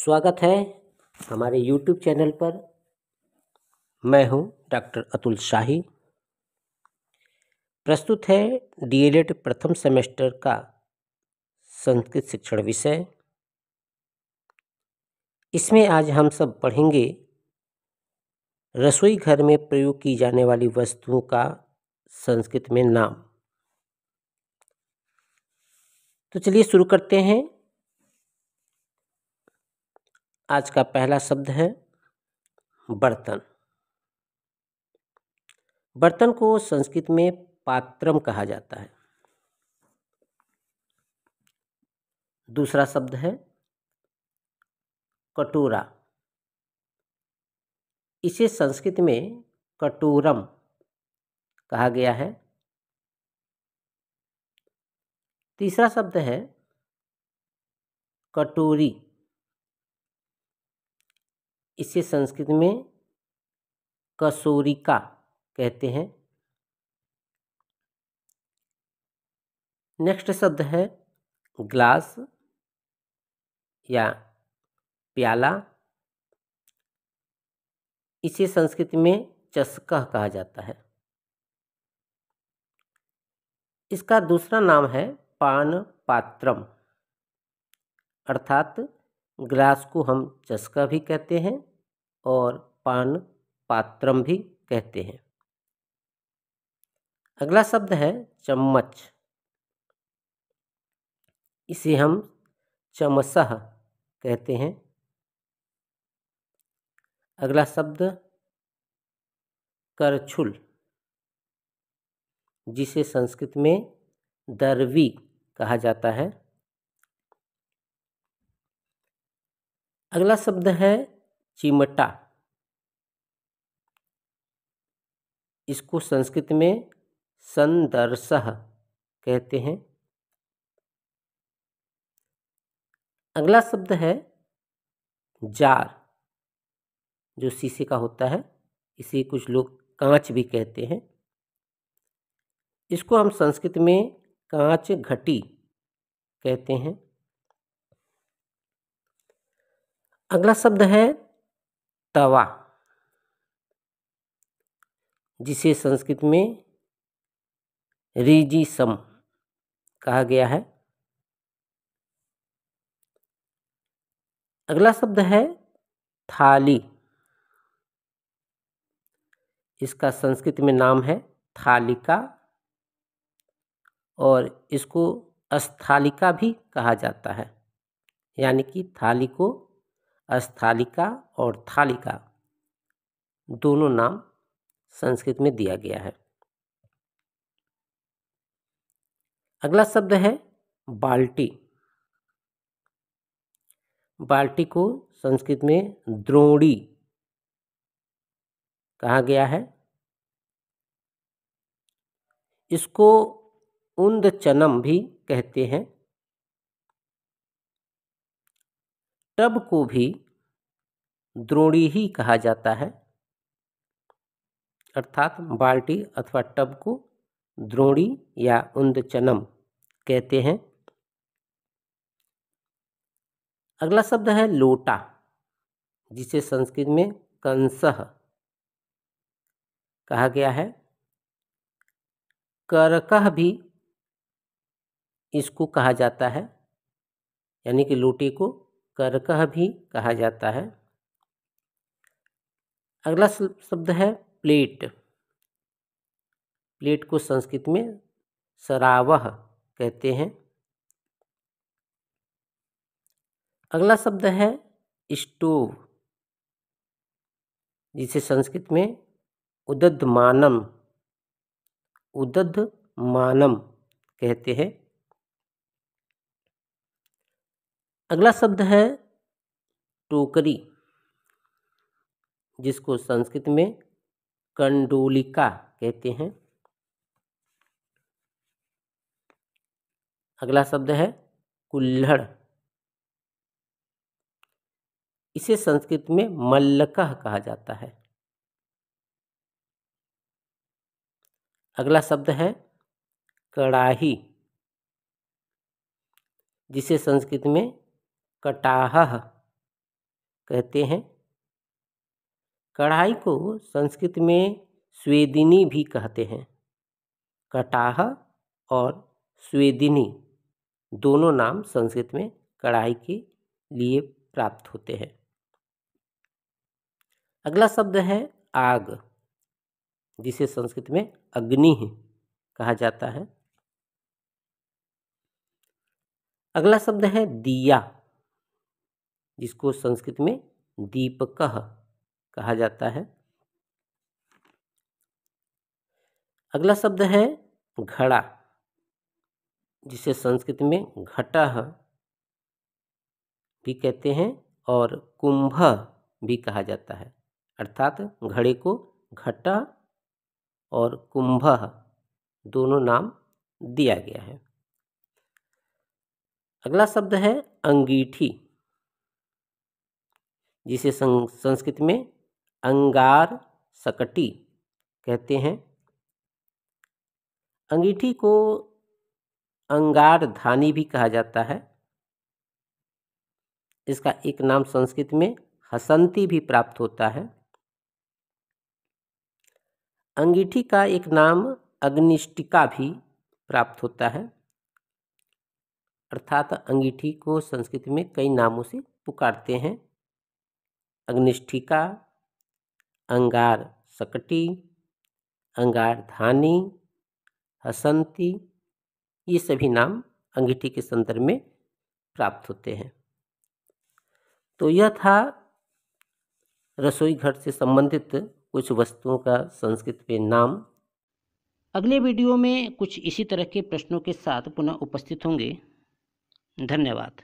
स्वागत है हमारे YouTube चैनल पर। मैं हूं डॉक्टर अतुल शाही। प्रस्तुत है डीएलएड प्रथम सेमेस्टर का संस्कृत शिक्षण विषय। इसमें आज हम सब पढ़ेंगे रसोई घर में प्रयोग की जाने वाली वस्तुओं का संस्कृत में नाम। तो चलिए शुरू करते हैं। आज का पहला शब्द है बर्तन। बर्तन को संस्कृत में पात्रम कहा जाता है। दूसरा शब्द है कटोरा। इसे संस्कृत में कटोरम कहा गया है। तीसरा शब्द है कटोरी। इसे संस्कृत में कसोरिका कहते हैं। नेक्स्ट शब्द है ग्लास या प्याला। इसे संस्कृत में चषकः कहा जाता है। इसका दूसरा नाम है पान पात्रम, अर्थात ग्लास को हम चषका भी कहते हैं और पान पात्रम भी कहते हैं। अगला शब्द है चम्मच। इसे हम चमसः कहते हैं। अगला शब्द करछुल, जिसे संस्कृत में दर्वी कहा जाता है। अगला शब्द है चिमटा। इसको संस्कृत में संदर्शः कहते हैं। अगला शब्द है जार, जो शीशे का होता है। इसे कुछ लोग कांच भी कहते हैं। इसको हम संस्कृत में कांच घटी कहते हैं। अगला शब्द है तवा, जिसे संस्कृत में रीजिसम कहा गया है। अगला शब्द है थाली। इसका संस्कृत में नाम है थालिका और इसको अस्थालिका भी कहा जाता है। यानी कि थाली को अस्थालिका और थालिका दोनों नाम संस्कृत में दिया गया है। अगला शब्द है बाल्टी। बाल्टी को संस्कृत में द्रोणी कहा गया है। इसको उंदचनम भी कहते हैं। टब को भी द्रोणी ही कहा जाता है, अर्थात बाल्टी अथवा टब को द्रोणी या उंदचनम कहते हैं। अगला शब्द है लोटा, जिसे संस्कृत में कंसः कहा गया है। करकः भी इसको कहा जाता है, यानी कि लोटे को करकः भी कहा जाता है। अगला शब्द है प्लेट। प्लेट को संस्कृत में सरावः कहते हैं। अगला शब्द है स्टोव, जिसे संस्कृत में उदद्धमानम कहते हैं। अगला शब्द है टोकरी, जिसको संस्कृत में कंडोलिका कहते हैं। अगला शब्द है कुल्हड़। इसे संस्कृत में मल्लकः कहा जाता है। अगला शब्द है कड़ाही, जिसे संस्कृत में कटाहः कहते हैं। कढ़ाई को संस्कृत में स्वेदिनी भी कहते हैं। कटाह और स्वेदिनी दोनों नाम संस्कृत में कढ़ाई के लिए प्राप्त होते हैं। अगला शब्द है आग, जिसे संस्कृत में अग्नि कहा जाता है। अगला शब्द है दिया, जिसको संस्कृत में दीपकः कहा जाता है। अगला शब्द है घड़ा, जिसे संस्कृत में घटः भी कहते हैं और कुंभ भी कहा जाता है। अर्थात घड़े को घटा और कुंभः दोनों नाम दिया गया है। अगला शब्द है अंगीठी, जिसे संस्कृत में अंगार सकटी कहते हैं। अंगीठी को अंगार धानी भी कहा जाता है। इसका एक नाम संस्कृत में हसंती भी प्राप्त होता है। अंगीठी का एक नाम अग्निष्टिका भी प्राप्त होता है। अर्थात अंगीठी को संस्कृत में कई नामों से पुकारते हैं। अग्निष्ठिका, अंगार सकटी, अंगार धानी, हसंती, ये सभी नाम अंगीठी के संदर्भ में प्राप्त होते हैं। तो यह था रसोई घर से संबंधित कुछ वस्तुओं का संस्कृत में नाम। अगले वीडियो में कुछ इसी तरह के प्रश्नों के साथ पुनः उपस्थित होंगे। धन्यवाद।